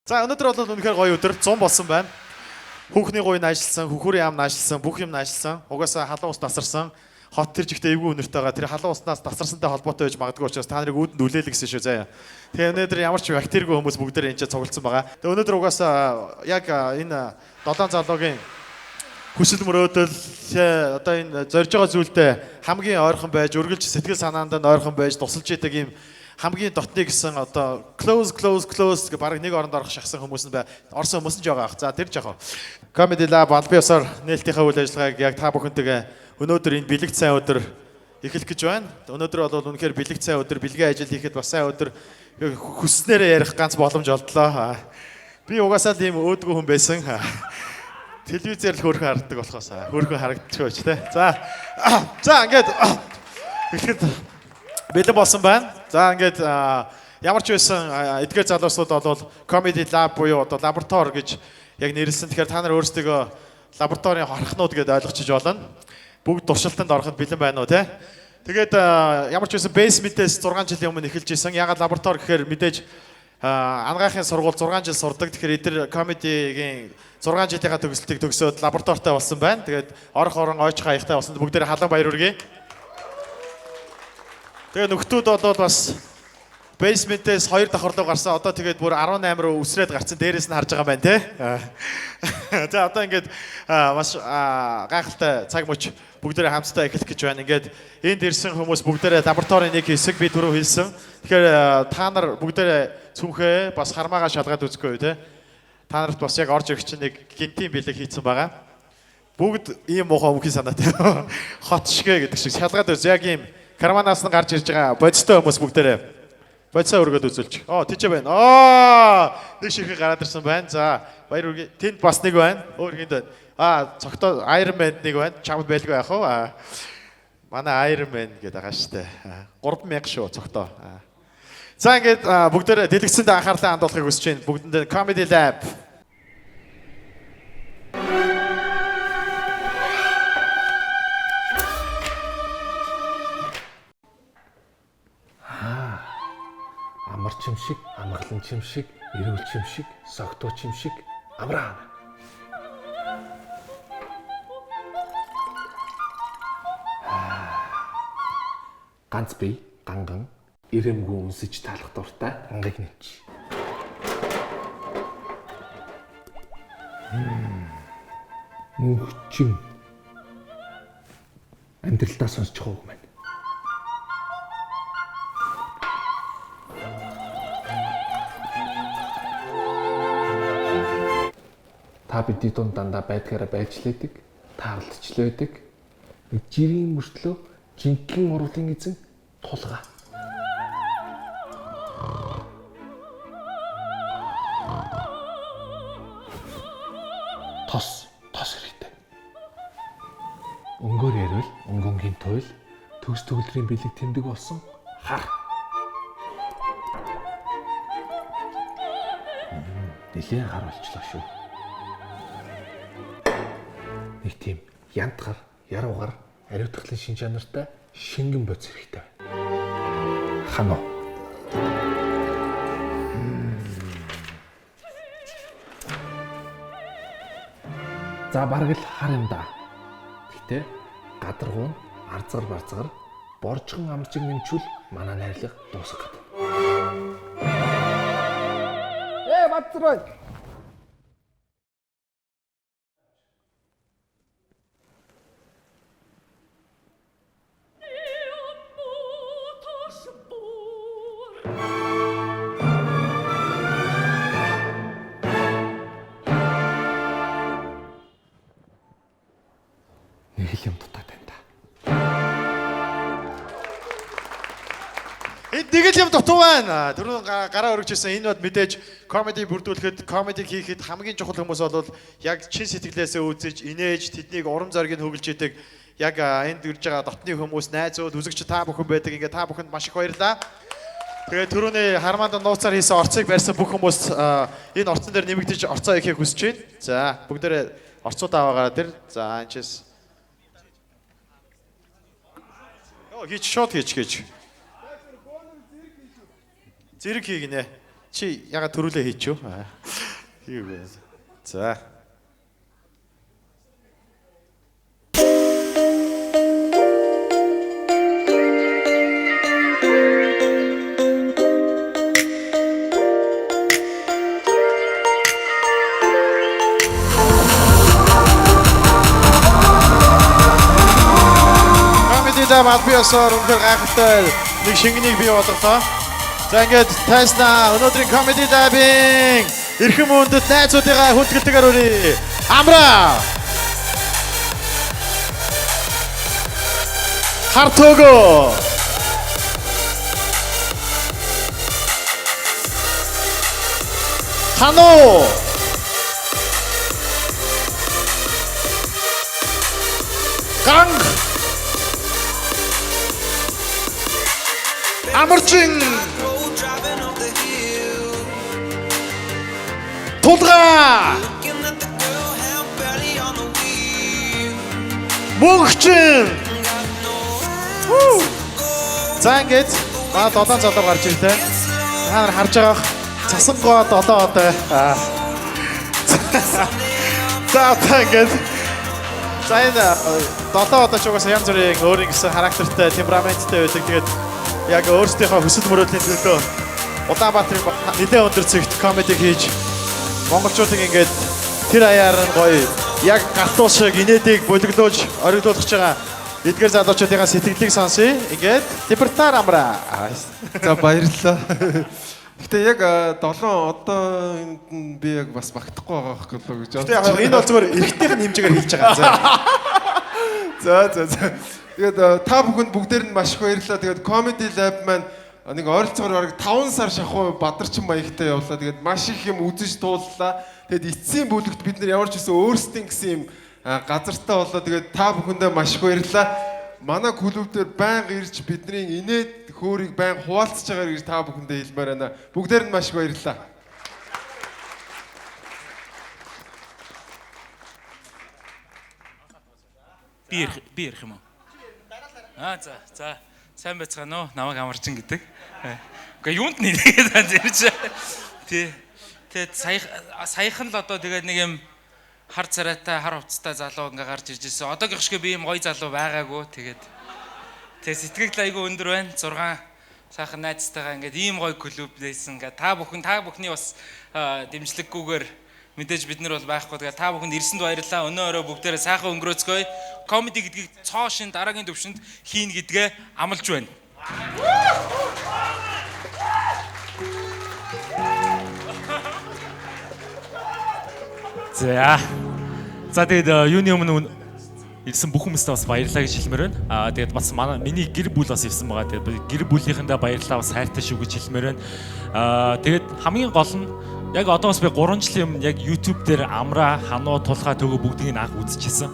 За өнөөдөр бол үнэхээр гоё өдөр 100 болсон байна. Хүүхний гуйн ажилласан, хүүхүүрийн яам ажилласан, бүх юм ажилласан. Угаасаа халуун ус тасарсан. Хот тэр жигтэй эвгүй өнөртэйгээ тэр халуун уснаас тасарсантай холбоотой байж магадгүй учраас та нарыг үүдэнд үлээл гэсэн шүү заяа. Тэгээ өнөөдөр ямар ч бактеригүй хүмүүс бүгдээр энэ ч цуглдсан байгаа. Тэгээ өнөөдөр угаасаа яг энэ 7 залуугийн хүсэл мөрөөдөл одоо энэ зорж байгаа зүйлдээ хамгийн ойрхон байж, үргэлж сэтгэл санаанд нь ойрхон байж тусалж идэг юм хамгийн дотны гэсэн одоо close гэх бараг нэг оронд орох шахсан хүмүүс нь орсон хүмүүс нь жоо авах. За тэр жоо. Comedy Lab албаасаар нээлтийнхээ үйл ажиллагааг яг та бүхэнтэйгээ өнөөдөр энэ бэлэгт сайн өдөр эхлэх гэж байна. Өнөөдөр бол үнэхээр бэлэгт сайн өдөр, бэлгийн ажил хийхэд бас сайн өдөр хүснээрээ ярих ганц боломж олдлоо. Би угаасаа л ийм өөдгөө хүн байсан. Телевизээр л хөөрхөн харагддаг болохоос хөөрхөн харагдчихгүй ч тийм. За ингээд эхлэхэд бэлэн болсон байна. За ингээд ямар ч байсан эдгээр залуусууд бол Comedy Lab буюу одоо лаборатори гэж яг нэрлсэн. Тэгэхээр та нар өөрсдөө лабораторийн хорхнууд гэдээ ойлгочих болно. Бүгд туршилтанд ороход бэлэн байна уу те. Тэгээд ямар ч байсан basement-ээс 6 жилийн өмнө эхэлж исэн. Ягаад лаборатори гэхээр мэдээж ангаахын сургууль 6 жил сурдаг. Тэгэхээр эдгээр comedy-гийн 6 жилийнхаа төгсөлтийг төгсөөд лабораторитой болсон байна. Тэгээд орох орон ойч хаягтай болсон. Бүгдээрээ халуун баяр хүргэе. Тэгээ нөхдүүд бол бас basement-ээс 2 давхарлуу гарсан. Одоо тэгээд бүр 18 руу өсрээд гарсан. Дээрээс нь харж байгаа байна те. За одоо ингээд маш гайхалтай цаг мөч бүгдээрээ хамтдаа эхлэх гэж байна. Ингээд энд ирсэн хүмүүс бүгдээрээ лабораторийн нэг хэсэг би түрүү хэлсэн. Тэгэхээр та нар бүгдээрээ цүнхээ бас хармаагаа шалгаад үзэхгүй те. Та нарт бас яг орж ирэх чинь нэг гинтийн бэлэг хийцэн байгаа. Бүгд ийм муухай мөнхийн санаатай. Хот шигэ гэдэг шиг шалгаад үз. Яг ийм карманаас нь гарч ирж байгаа бодистой хүмүүс бүгдээрээ бодисоо өргөд үзүүлж. Тийчээ байна. Нэг ширхэг гараад ирсэн байна. За баяр хүргэе. Тэнд бас нэг байна. Өөр хинд байна. Цогтоо Iron Man нэг байна. Чамд байлгүй яах вэ? Манай Iron Man гэдэг байгаа штэ. 3000 шүү цогтоо. За ингээд бүгдээрээ дэлгэцэнд анхаарлаа хандуулахыг хүсэж байна. Бүгдэндээ Comedy Lab. Амар чим шиг, амгалан чим шиг, эрүүл чим шиг, согтуу чим шиг амраа. Ганц бие, ганган, ирэмгүй үнсэж талах дуртай ангыг нэмч. Мөнхчин амьдралдаа сонсч байгаа үг маань. Та бидний дунд дандаа байдгаараа байж л байдаг, таарлаж л байдаг. Жирийн мөртлөө жинхэнэ урлагийн эзэн тулгаа. Тос хэрэгтэй. Өнгөөр ярил, өнгөнгийн туйл, төгс төгөлдрийн бэлэг тэмдэг болсон хар. Нэлээд хар болчлоо шүү. Нэг тийм янтгар, яруугар, ариутгалын шин чанартай шингэн боц хэрэгтэй байна. Хано. За бараг л хар юм да. Гэтэ гадаргуун, арзгар барзгар, боржгон амжиг нэмчүүл манай найрлага дуусах гэдэг. Бацрой. Нэг юм дутаад байна да. Нэг л юм дутуу байна. Түрүүн гараа өргөжсэн энэ бод мэдээж comedy бүрдүүлэхэд, comedy хийхэд хамгийн чухал хүмүүс бол яг чин сэтгэлээсээ үзэж, инээж, тэднийг урам зориг нь хөглж идэг. Яг энд ирж байгаа дотны хүмүүс, найзууд, үзэгч та бүхэн байдаг. Ингээ та бүхэнд маш их баярлалаа. Тэгээ түрүүний хармаанд нууцаар хийсэн орцыг барьсан бүх хүмүүс энэ орцон дээр нэмэгдэж орцоо ихийг хүсэж байна. За бүгдээрээ орцууд аваагаа тэр. За анчээс хийж шот хийж. Зэрэг хийнэ. Чи яга төрүүлээ хийчихв. Хийгээгүй. За. Комедида малбиосоор өндөр гайхалтай нэг шингэнийг бий болголоо. За ингээд тайснаа өнөөдрийн комеди дайбинг эрхэм мөндөд найзуудыгаа хүндгэлтэйгээр өрье. Амра. Хартого. Хано. Ганг. Амарчин. Тулга. Мөнхчин. За ингээд маа 7 залуу гарч ирлээ. Та нар харж байгаа цасангоо 7 одоо. За ингээд Зайна 7 одоо ч угаасаа янз бүрийн өөрийн гэсэн характертай, темпераменттай байдаг. Тэгээд яг өөрсдийнхөө хүсэл мөрөөдлийн төлөө Улаанбаатарын нэлээд өндөр зэгт комеди хийж монголчуудыг ингээд тэр аяар нь гоё яг галтуул шиг инээдэг бөлөглөөж ориглуулж байгаа эдгээр залуучуудын сэтгэлийг сонсъё. Ингээд Либертар амра. За баярлалаа. Гэтэ яг 7 одоо би яг бас багтахгүй байгаа хэрэг гэж бодсон. Яг энэ бол зөвхөн эрэгтэйхэн хэмжээгээр хэлж байгаа. За. Тэгээд та бүхэнд бүгдээр нь маш их баярлалаа. Тэгээд Comedy Lab маань нэг ойролцоогоор 5 сар шахуу бадарчин маягтай явлаа. Тэгээд маш их юм үзэж тууллаа. Тэгээд эцсийн бүлэгт бид нар ямар ч гэсэн өөрсдийн гэсэн юм газартаа болоо. Тэгээд та бүхэндээ маш их баярлалаа. Манай клуб дээр байнга ирж бидний инээд хөөргийг байнга хуваалцж байгаагаар гэж та бүхэндээ хэлмээр байна. Бүгдээр нь маш их баярлалаа. Би ярих юм уу? За. Сайн байцгаана уу? Намайг Амарчин гэдэг. Уга юунд нэргээд ирж. Тэгээд саяхан л одоо тэгээд нэг юм хар царайтай, хар хувцастай залуу ингээ гарч ирж ирсэн. Одоогийн шиг би юм гоё залуу байгаагүй. Тэгээд сэтгэл айгүй өндөр байна. 6 сайхан найзтайгаа ингээд ийм гоё клуб нээсэн. Ингээ та бүхний бас дэмжлэггүйгээр мэдээж бид нар бол байхгүй. Тэгээд та бүхэнд ирсэнд баярлалаа. Өнөө өрөө бүгдээрээ сайхан өнгөрөөцгөөе. Комеди гэдгийг цоо шин дараагийн төвшөнд хийн гэдгээ амлаж байна. За тэгээд юуны өмнө ирсэн бүх хүмүүстээ бас баярлалаа гэж хэлмээр байна. Тэгээд бас миний гэр бүл бас ирсэн байгаа. Тэгээд гэр бүлийнхэндээ баярлалаа, бас хайртай шүү гэж хэлмээр байна. Тэгээд хамгийн гол нь яг одоо бас би 3 жилийн өмнө яг YouTube дээр Амра, Хануу, Тулгаа төгөө бүгдийг анх үзчихсэн.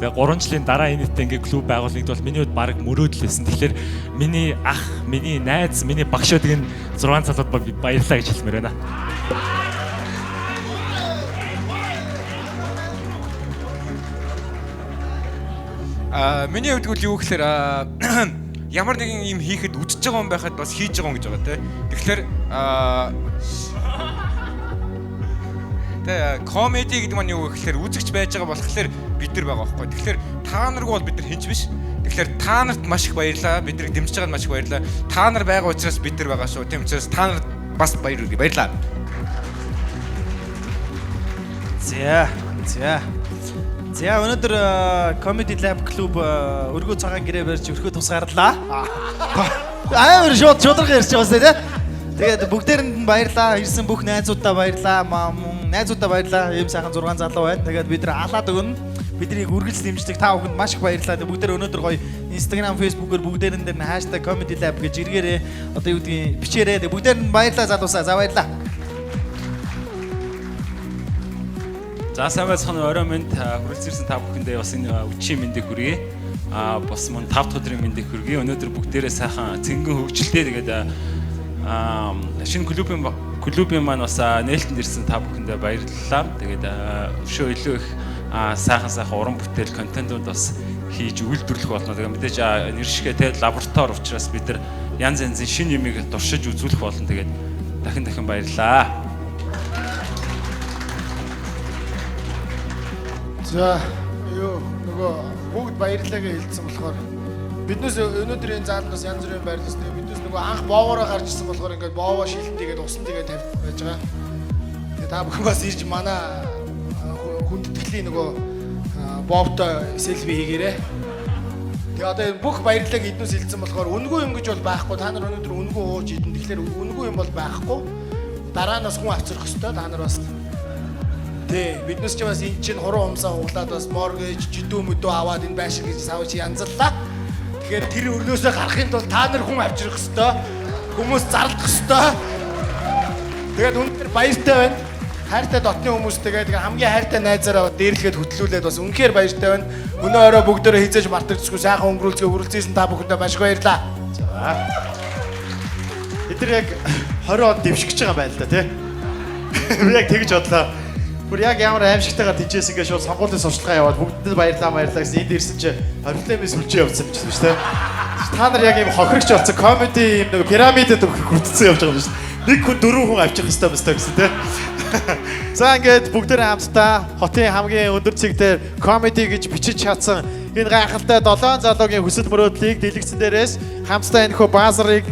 Тэгээ 3 жилийн дараа энэтэй ингээ клуб байгуулнагд бол миний хувьд баг мөрөөдөл байсан. Тэгэхээр миний ах, миний найз, миний багшуудыг нь 6 залууд баярлалаа гэж хэлмээр байна. Миний хувьд юу гэхээр ямар нэгэн юм хийхэд үдчихэж байгаа юм байхад бас хийж байгаа юм гэж байгаа тийм. Тэгэхээр комеди гэдэг маань юу гэхээр үзэгч байж байгаа болохоор бид нар байгаа байхгүй. Тэгэхээр та наргүй бол бид нар хинч биш. Тэгэхээр та нарт маш их баярлалаа. Бид нарыг дэмжиж байгаад маш их баярлалаа. Та нар байгаа учраас бид нар байгаа шүү. Тийм учраас та нарт бас баярлалаа. За өнөөдөр Comedy Lab Club өргөө цагаан гэрээ барьж өрхөө тусгаарлаа. Амар шудраг ярьж байгаа сте. Тэгээд бүгдээрэнд нь баярлалаа. Ирсэн бүх найзуудаа баярлалаа. Найзуудаа баярлалаа. Ийм сайхан 6 залуу байна. Тэгээд бид нар алаад өгнө. Биднийг үргэлж дэмждэг та бүхэнд маш их баярлалаа. Бүгдээр өнөөдөр гоё Instagram, Facebook-оор бүгдээрэн дээр нь #Comedy Lab гэж иргээрээ одоо юу гэдгийг бичээрэй. Тэгээд бүгдээр нь баярлалаа залуусаа. За баярлалаа. За сайн байцгаана орой минь хүрэлцэрсэн та бүхэндээ бас энэ өчийн мэндийг хүргэе. Бас мөн 5 дахь өдрийн мэндийг хүргэе. Өнөөдөр бүгдээрээ сайхан цэнгэн хөгжилтэй тэгээд шинэ клубын маань бас нээлттэнд ирсэн та бүхэндээ баярлалаа. Тэгээд өшөө илүү их сайхан уран бүтээл контентууд бас хийж үйлдвэрлэх болно. Тэгээд мэдээж нэршгэ те лаборатори учраас бид нар янз янзын шинэ юмыг туршиж үзүүлэх болно. Тэгээд дахин баярлалаа. За юу нөгөө бүгд баярлалаа хэлсэн болохоор биднээс өнөөдрийн заалнаас янз бүрийн байрлалс тэгээ биднээс нөгөө анх боовоороо гарч ирсэн болохоор ингээд боовоо шилэн тэгээд усан тэгээд тавьж байж байгаа. Тэгээ та бүхэн бас ирж манай хүндэтгэлийн нөгөө боовтой селфи хийгээрэй. Тэгээ одоо энэ бүх баярлалаа эднээс хэлсэн болохоор үнгүй юм гэж бол байхгүй. Та нар өнөөдөр үнгүй ууж идэн. Тэгэхээр үнгүй юм бол байхгүй. Дараанаас хүн авчрах хэвээр та нар бас тий биднээс ч бас энэ чинь хуруу умсаа хуглаад бас моргэж жидүү мүдүү аваад энэ байшин гэж савж янзлаа. Тэгэхээр тэр өрнөөсөө гарахын тулд та нар хүн авчрах хэвээр хүмүүс зарлах хэвээр. Тэгээд үнэхээр баяртай байна. Хайртай дотны хүмүүстэйгээ тэгээ хамгийн хайртай найзаараа дээрлэхэд хөтлүүлээд бас үнэхээр баяртай байна. Өнөө орой бүгдөө хизээж мартагдчихгүй сайхан өнгөрүүлцгээ үргэлжлүүлсэн та бүхэндээ маш их баярлалаа. За. Эдгээр яг 20 он дэвшгэж байгаа юм байна л да тий. Би яг тэгж бодлоо. Бүр яг ямар аимшигтайгаар тийжээс ингээд шууд сонгуулийн сурчлагаа яваад бүгдэд баярлаа гэсэн энд ирсэн чи ориломын сүлжээ явуулсан юм чинь шүү дээ. Та нар яг юм хохирогч болсон комеди юм нэг пирамидэд хүртсэн явж байгаа юм шүү дээ. Нэг хүн 4 хүн авчих хэвээр байна гэсэн тий. За ингээд бүгдээ хамтдаа хотын хамгийн өндөр цэг дээр комеди гэж бичиж чадсан энэ гайхалтай 7 залуугийн хүсэл мөрөөдлийг дэлгэцэн дээрээс хамтдаа энэ хөө баазрыг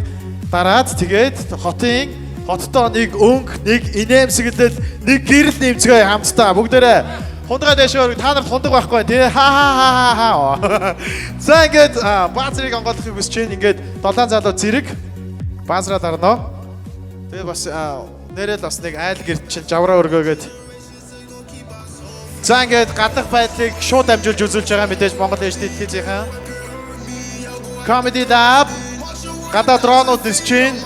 дараад тэгээд хоттой нэг өнгө, нэг инээмсэглэл, нэг гэрэл нэмцгээ хамтдаа бүгдээрээ хундагаа дэшөөр та нарт хундаг байхгүй тий ха. За ингээд баазрыг онгойлохыг хүсэж чинь ингээд 7 залуу зэрэг баазраа дарнаа. Тэгээд бас нэрэл бас нэг айл гэрт чинь жавраа өргөөгээд за ингээд гадах байдлыг шууд амжуулж үзүүлж байгаа мэдээж Монгол HD-ийн Comedy Lab гадаа дронууд нис чинь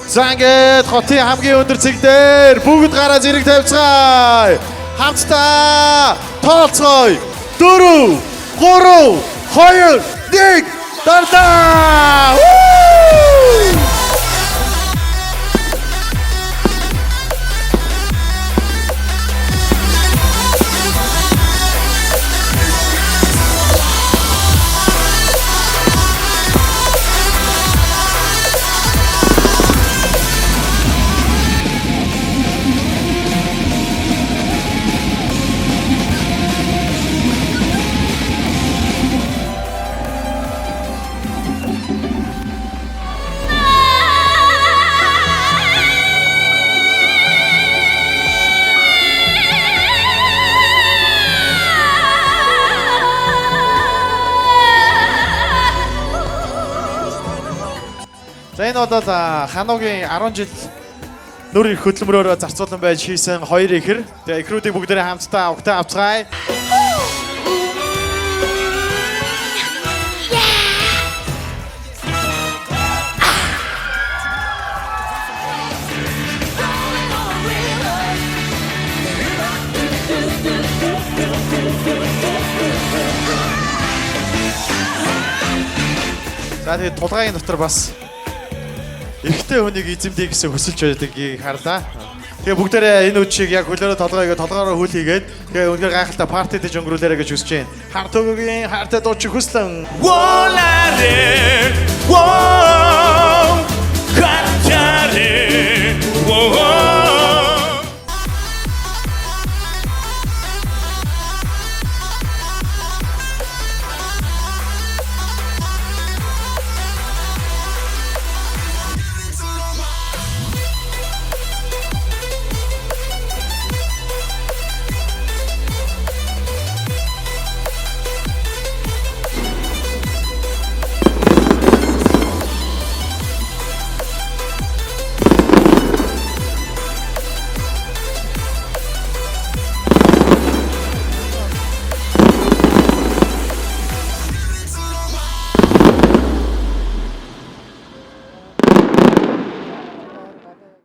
за ингээд хотын хамгийн өндөр цэг дээр бүгд гараа зэрэг тавьцгаая. Хамтдаа тооцгоё. 4 3 2 1 дарлаа. За энэ бол Хануугийн 10 жил нүр их хөдөлмөрөөр зарцуулан байж хийсэн 2 ихэр. Тэгээ ихрүүдийг бүгдээрээ хамтдаа угтаа авцгаая. За тэгээд тулгаагийн дотор бас эрэгтэй хүнийг эзэмдээ гэсэн хүсэлж байдгийг харлаа. Тэгээ бүгдээрээ энэ үдшийг яг хөлөөрөө толгоороо хөл хийгээд тэгээ үнээр гайхалтай парти дэж өнгөрүүлээрэ гэж хүсэж байна. Хартуугийн хайртай дуучин хүслэн.